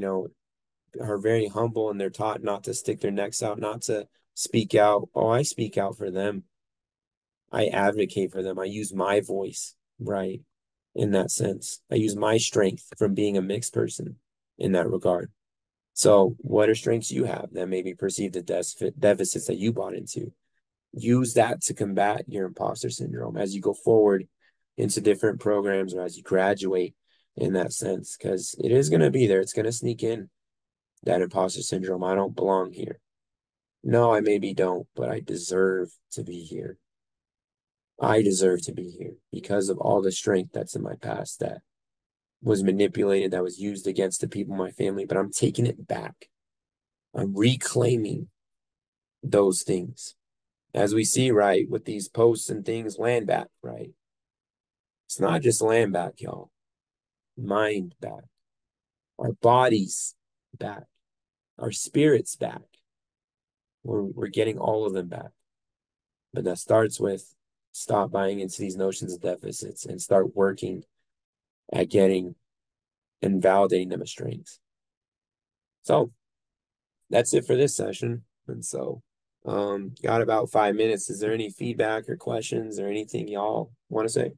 are very humble and they're taught not to stick their necks out, not to speak out. Oh, I speak out for them. I advocate for them. I use my voice, right? In that sense, I use my strength from being a mixed person in that regard. So, what are strengths you have that may be perceived as deficits that you bought into? Use that to combat your imposter syndrome as you go forward into different programs or as you graduate in that sense, because it is going to be there. It's going to sneak in that imposter syndrome. I don't belong here. No, I maybe don't, but I deserve to be here. I deserve to be here because of all the strength that's in my past that was manipulated, that was used against the people in my family, but I'm taking it back. I'm reclaiming those things. As we see, right, with these posts and things, land back, right? It's not just land back, y'all. Mind back. Our bodies back. Our spirits back. We're getting all of them back. But that starts with stop buying into these notions of deficits and start working at getting and validating them as strengths. So that's it for this session. And so got about 5 minutes. Is there any feedback or questions or anything y'all want to say?